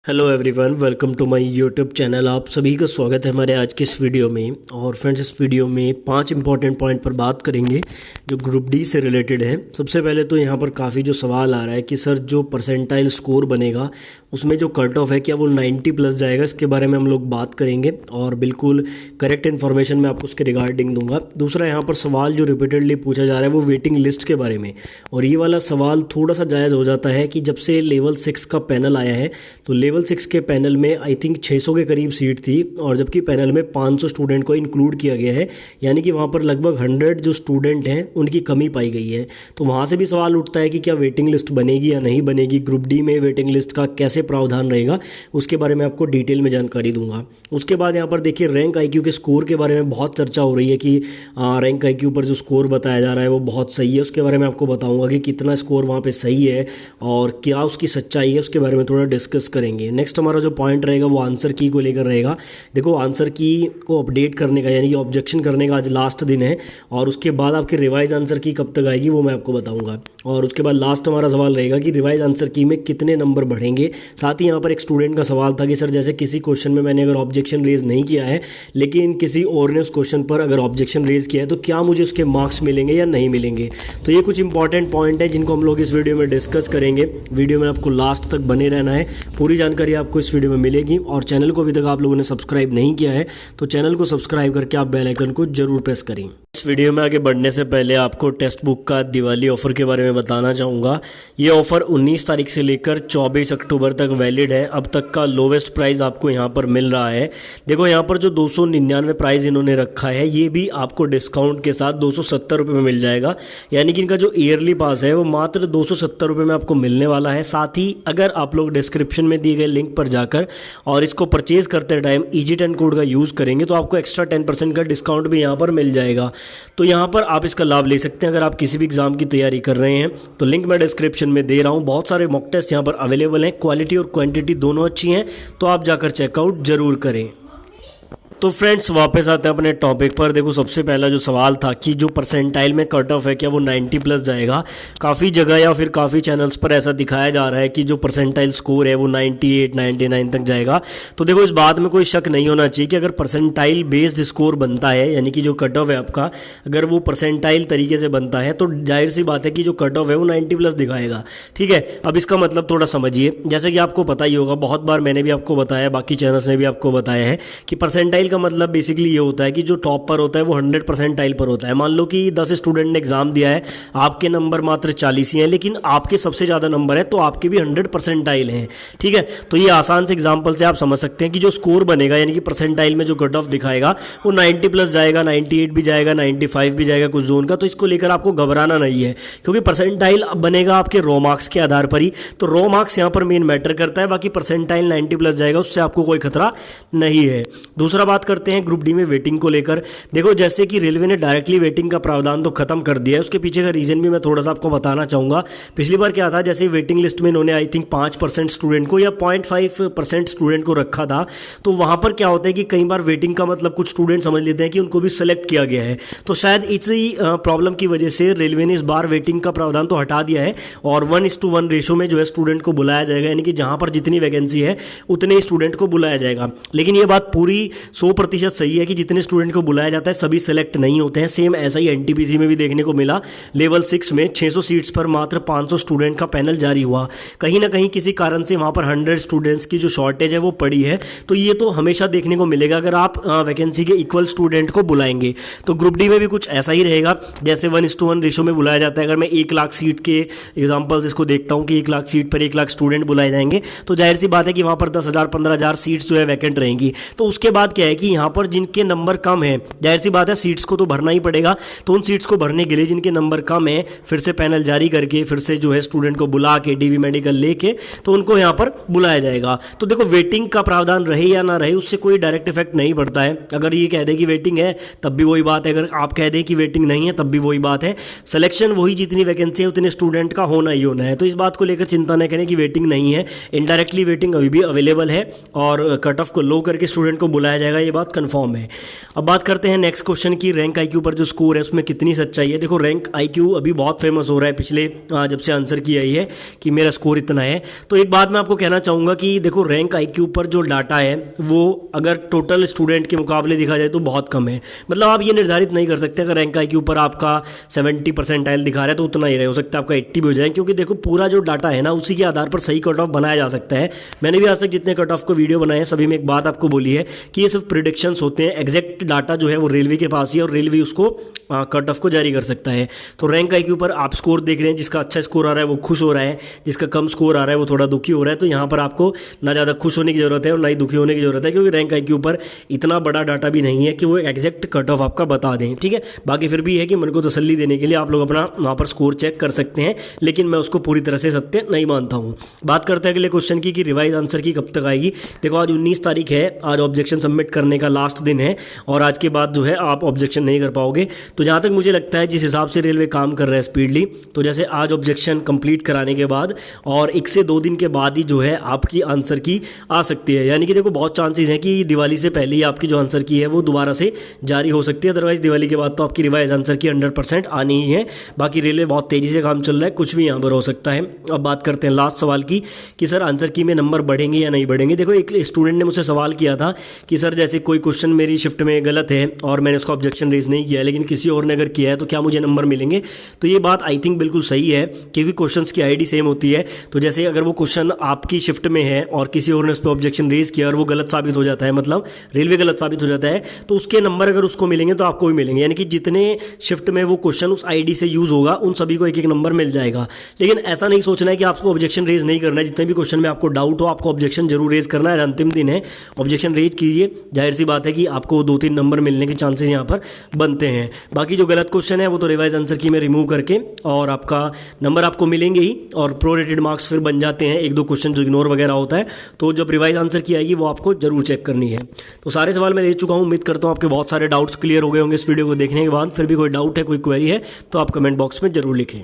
Hello everyone, welcome to my YouTube channel. आप सभी का स्वागत है हमारे आज की इस वीडियो में। और फ्रेंड्स, इस वीडियो में 5 इंपॉर्टेंट पॉइंट पर बात करेंगे जो ग्रुप डी से रिलेटेड है। सबसे पहले तो यहाँ पर काफ़ी जो सवाल आ रहा है कि सर जो परसेंटाइल स्कोर बनेगा उसमें जो कट ऑफ है क्या वो 90 प्लस जाएगा, इसके बारे में हम लोग बात करेंगे और बिल्कुल करेक्ट इन्फॉर्मेशन मैं आपको उसके रिगार्डिंग दूंगा। दूसरा, यहाँ पर सवाल जो रिपीटेडली पूछा जा रहा है वो वेटिंग लिस्ट के बारे में, और ये वाला सवाल थोड़ा सा जायज़ हो जाता है कि जब से लेवल 6 का पैनल आया है तो लेवल 6 के पैनल में आई थिंक 600 के करीब सीट थी, और जबकि पैनल में 500 स्टूडेंट को इंक्लूड किया गया है, यानी कि वहाँ पर लगभग 100 जो स्टूडेंट हैं उनकी कमी पाई गई है। तो वहाँ से भी सवाल उठता है कि क्या वेटिंग लिस्ट बनेगी या नहीं बनेगी, ग्रुप डी में वेटिंग लिस्ट का कैसे प्रावधान रहेगा, उसके बारे में आपको डिटेल में जानकारी दूंगा। उसके बाद यहाँ पर देखिए रैंक आईक्यू के स्कोर के बारे में बहुत चर्चा हो रही है कि रैंक आईक्यू पर जो स्कोर बताया जा रहा है वो बहुत सही है। उसके बारे में आपको बताऊँगा कि कितना स्कोर वहाँ पर सही है और क्या उसकी सच्चाई है, उसके बारे में थोड़ा डिस्कस करेंगे। नेक्स्ट हमारा जो पॉइंट रहेगा वो आंसर की को लेकर रहेगा। देखो, आंसर की को अपडेट करने का यानी कि ऑब्जेक्शन करने का आज लास्ट दिन है, और उसके बाद आपकी रिवाइज आंसर की कब तक आएगी वो मैं आपको बताऊंगा। और उसके बाद लास्ट हमारा सवाल रहेगा कि रिवाइज आंसर की में कितने नंबर बढ़ेंगे। साथ ही यहाँ पर एक स्टूडेंट का सवाल था कि सर जैसे किसी क्वेश्चन में मैंने अगर ऑब्जेक्शन रेज नहीं किया है लेकिन किसी और ने उस क्वेश्चन पर अगर ऑब्जेक्शन रेज किया है तो क्या मुझे उसके मार्क्स मिलेंगे या नहीं मिलेंगे। तो ये कुछ इंपॉर्टेंट पॉइंट है जिनको हम लोग इस वीडियो में डिस्कस करेंगे। वीडियो में आपको लास्ट तक बने रहना है, पूरी जानकारी आपको इस वीडियो में मिलेगी। और चैनल को अभी तक आप लोगों ने सब्सक्राइब नहीं किया है तो चैनल को सब्सक्राइब करके आप बेल आइकन को जरूर प्रेस करें। इस वीडियो में आगे बढ़ने से पहले आपको टेक्स्ट बुक का दिवाली ऑफर के बारे में बताना चाहूँगा। ये ऑफर 19 तारीख से लेकर 24 अक्टूबर तक वैलिड है। अब तक का लोवेस्ट प्राइस आपको यहाँ पर मिल रहा है। देखो, यहाँ पर जो 299 प्राइस इन्होंने रखा है ये भी आपको डिस्काउंट के साथ 270 रुपये में मिल जाएगा, यानी कि इनका जो ईयरली पास है वो मात्र 270 रुपये में आपको मिलने वाला है। साथ ही अगर आप लोग डिस्क्रिप्शन में दिए गए लिंक पर जाकर और इसको परचेज करते टाइम EG10 कोड का यूज़ करेंगे तो आपको एक्स्ट्रा 10% का डिस्काउंट भी यहाँ पर मिल जाएगा। तो यहाँ पर आप इसका लाभ ले सकते हैं अगर आप किसी भी एग्जाम की तैयारी कर रहे हैं। तो लिंक मैं डिस्क्रिप्शन में दे रहा हूँ। बहुत सारे मॉक टेस्ट यहाँ पर अवेलेबल हैं, क्वालिटी और क्वांटिटी दोनों अच्छी हैं, तो आप जाकर चेकआउट जरूर करें। तो फ्रेंड्स, वापस आते हैं अपने टॉपिक पर। देखो, सबसे पहला जो सवाल था कि जो परसेंटाइल में कट ऑफ है क्या वो 90 प्लस जाएगा। काफ़ी जगह या फिर काफ़ी चैनल्स पर ऐसा दिखाया जा रहा है कि जो परसेंटाइल स्कोर है वो 98 99 तक जाएगा। तो देखो, इस बात में कोई शक नहीं होना चाहिए कि अगर परसेंटाइल बेस्ड स्कोर बनता है यानी कि जो कट ऑफ है आपका अगर वो परसेंटाइल तरीके से बनता है तो जाहिर सी बात है कि जो कट ऑफ है वो 90 प्लस दिखाएगा। ठीक है, अब इसका मतलब थोड़ा समझिए। जैसे कि आपको पता ही होगा, बहुत बार मैंने भी आपको बताया, बाकी चैनल्स ने भी आपको बताया है कि परसेंटाइल का मतलब बेसिकली ये होता है कि जो टॉप पर होता है वो 100 परसेंटाइल पर होता है। मान लो कि 10 स्टूडेंट ने एग्जाम दिया है, आपके नंबर मात्र 40 ही हैं, लेकिन आपके सबसे ज़्यादा नंबर है तो आपके भी 100 परसेंटाइल हैं। ठीक है, तो ये आसान से एग्जाम्पल से आप समझ सकते हैं कि जो स्कोर बनेगा यानी कि परसेंटाइल में जो कट ऑफ दिखाएगा वो 90 प्लस जाएगा, 98 भी जाएगा, 95 भी जाएगा कुछ जोन का। तो इसको लेकर आपको घबराना नहीं है, क्योंकि परसेंटाइल बनेगा आपके रो मार्क्स के आधार पर ही। तो रो मार्क्स यहाँ पर मेन मैटर करता है, बाकी परसेंटाइल 90 प्लस जाएगा, उससे आपको कोई खतरा नहीं है। दूसरा बात करते हैं ग्रुप डी में वेटिंग को लेकर। देखो, जैसे कि रेलवे ने डायरेक्टली वेटिंग का प्रावधान तो खत्म कर दिया है, उसके पीछे का रीजन भी मैं थोड़ा सा आपको बताना चाहूँगा। पिछली बार क्या था, जैसे वेटिंग लिस्ट में इन्होंने आई थिंक 5% स्टूडेंट को या 0.5% स्टूडेंट को रखा था, तो वहाँ पर क्या होता है कि कई बार वेटिंग का मतलब कुछ स्टूडेंट समझ लेते हैं कि उनको भी सेलेक्ट किया गया है। तो शायद इसी प्रॉब्लम की वजह से रेलवे ने इस बार वेटिंग का प्रावधान तो हटा दिया है और 1:1 रेशो में जो है स्टूडेंट को बुलाया जाएगा, यानी कि जहाँ पर जितनी वैकेंसी है उतने ही स्टूडेंट को बुलाया जाएगा। लेकिन ये बात पूरी 100% सही है कि जितने स्टूडेंट को बुलाया जाता है सभी सेलेक्ट नहीं होते हैं। सेम ऐसा ही NTPC में भी देखने को मिला। लेवल 6 में 600 सीट्स पर मात्र 500 स्टूडेंट का पैनल जारी हुआ। कहीं ना कहीं किसी कारण से वहाँ पर 100 स्टूडेंट्स की जो शॉर्टेज है वो पड़ी है। तो ये तो हमेशा देखने को मिलेगा अगर आप वैकेंसी के इक्वल स्टूडेंट को बुलाएंगे। तो ग्रुप डी में भी कुछ ऐसा ही रहेगा, जैसे 1:1 रेशो में बुलाया जाता है। अगर मैं 1 लाख सीट के एग्जाम्पल्स इसको देखता हूँ कि 1 लाख सीट पर 1 लाख स्टूडेंट बुलाए जाएंगे, तो जाहिर सी बात है कि वहाँ पर 10,000 15,000 सीट्स जो है वैकेंट रहेंगी। तो उसके बाद क्या है कि यहाँ पर जिनके नंबर कम है, जाहिर सी बात है सीट्स को तो भरना ही पड़ेगा। तो उन सीट्स को भरने के लिए जिनके नंबर कम है, फिर से पैनल जारी करके फिर से जो है स्टूडेंट को बुला के DV मेडिकल लेके तो उनको यहाँ पर बुलाया जाएगा। तो देखो, वेटिंग का प्रावधान रहे या ना रहे उससे कोई डायरेक्ट इफेक्ट नहीं पड़ता है। अगर ये कह दे कि वेटिंग है तब भी वही बात है, अगर आप कह दें कि वेटिंग नहीं है तब भी वही बात है। सिलेक्शन वही, जितनी वैकेंसी है उतने स्टूडेंट का होना ही होना है। तो इस बात को लेकर चिंता न करें कि वेटिंग नहीं है। इनडायरेक्टली वेटिंग अभी भी अवेलेबल है और कट ऑफ को लो करके स्टूडेंट को बुलाया जाएगा, ये बात कंफर्म है। अब बात करते हैं नेक्स्ट क्वेश्चन की, रैंक आईक्यू पर जो स्कोर है उसमें कितनी सच्चाई है। देखो रैंक आईक्यू अभी बहुत फेमस हो रहा है पिछले जब से आंसर की आई है कि मेरा स्कोर इतना है। तो एक बात मैं आपको कहना चाहूँगा कि देखो रैंक आईक्यू पर जो डाटा है वो अगर टोटल स्टूडेंट के मुकाबले देखा जाए तो बहुत कम है। मतलब आप ये निर्धारित नहीं कर सकते अगर रैंक आईक्यू पर आपका 70 परसेंटाइल दिखा रहा है तो उतना ही रहे, हो सकता है आपका 80 भी हो जाए, क्योंकि देखो पूरा जो डाटा है ना उसी के आधार पर सही कट ऑफ बनाया जा सकता है। मैंने भी आज तक जितने कट ऑफ को वीडियो बनाए हैं सभी में एक बात आपको बोली है कि ये सिर्फ प्रिडिक्शंस होते हैं, एग्जैक्ट डाटा जो है वो रेलवे के पास ही है और रेलवे उसको कट ऑफ को जारी कर सकता है। तो रैंक आईक्यू पर आप स्कोर देख रहे हैं, जिसका अच्छा स्कोर आ रहा है वो खुश हो रहा है, जिसका कम स्कोर आ रहा है वो थोड़ा दुखी हो रहा है। तो यहाँ पर आपको ना ज़्यादा खुश होने की जरूरत है और ना ही दुखी होने की जरूरत है, क्योंकि रैंक आईक्यू पर इतना बड़ा डाटा भी नहीं है कि वो एग्जैक्ट कट ऑफ आपका बता दें। ठीक है, बाकी फिर भी है कि मन को तसल्ली देने के लिए आप लोग अपना वहाँ पर स्कोर चेक कर सकते हैं, लेकिन मैं उसको पूरी तरह से सत्य नहीं मानता हूँ। बात करते हैं अगले क्वेश्चन की कि रिवाइज आंसर की कब तक आएगी। देखो आज 19 तारीख है, आज ऑब्जेक्शन सबमिट करने का लास्ट दिन है और आज के बाद जो है आप ऑब्जेक्शन नहीं कर पाओगे। तो जहाँ तक मुझे लगता है जिस हिसाब से रेलवे काम कर रहा है स्पीडली, तो जैसे आज ऑब्जेक्शन कंप्लीट कराने के बाद और 1 से 2 दिन के बाद ही जो है आपकी आंसर की आ सकती है। यानी कि देखो बहुत चांसेस हैं कि दिवाली से पहले ही आपकी जो आंसर की है वो दोबारा से जारी हो सकती है, अदरवाइज दिवाली के बाद तो आपकी रिवाइज आंसर की 100% आनी ही है। बाकी रेलवे बहुत तेज़ी से काम चल रहा है, कुछ भी यहाँ पर हो सकता है। अब बात करते हैं लास्ट सवाल की कि सर आंसर की में नंबर बढ़ेंगे या नहीं बढ़ेंगे। देखो एक स्टूडेंट ने मुझसे सवाल किया था कि सर जैसे कोई क्वेश्चन मेरी शिफ्ट में गलत है और मैंने उसका ऑब्जेक्शन रेज नहीं किया है लेकिन किसी और ने अगर किया है तो क्या मुझे नंबर मिलेंगे। तो ये बात आई थिंक बिल्कुल सही है, क्योंकि क्वेश्चंस की आईडी सेम होती है। तो जैसे अगर वो क्वेश्चन आपकी शिफ्ट में है और किसी और ने उस पर ऑब्जेक्शन रेज किया और वो गलत साबित हो जाता है, मतलब रेलवे गलत साबित हो जाता है, तो उसके नंबर अगर उसको मिलेंगे तो आपको भी मिलेंगे। यानी कि जितने शिफ्ट में वो क्वेश्चन उस आईडी से यूज़ होगा उन सभी को एक एक नंबर मिल जाएगा। लेकिन ऐसा नहीं सोचना है कि आपको ऑब्जेक्शन रेज नहीं करना है। जितने भी क्वेश्चन में आपको डाउट हो आपको ऑब्जेक्शन जरूर रेज करना है। अंतिम दिन है, ऑब्जेक्शन रेज कीजिए, जाहिर सी बात है कि आपको 2-3 नंबर मिलने के चांसेस यहाँ पर बनते हैं। बाकी जो गलत क्वेश्चन है वो तो रिवाइज आंसर की में रिमूव करके और आपका नंबर आपको मिलेंगे ही और प्रोरेटेड मार्क्स फिर बन जाते हैं। 1-2 क्वेश्चन जो इग्नोर वगैरह होता है, तो जब रिवाइज आंसर की आएगी वो आपको जरूर चेक करनी है। तो सारे सवाल मैं ले चुका हूँ, उम्मीद करता हूँ आपके बहुत सारे डाउट्स क्लियर हो गए होंगे इस वीडियो को देखने के बाद। फिर भी कोई डाउट है, कोई क्वेरी है तो आप कमेंट बॉक्स में जरूर लिखें।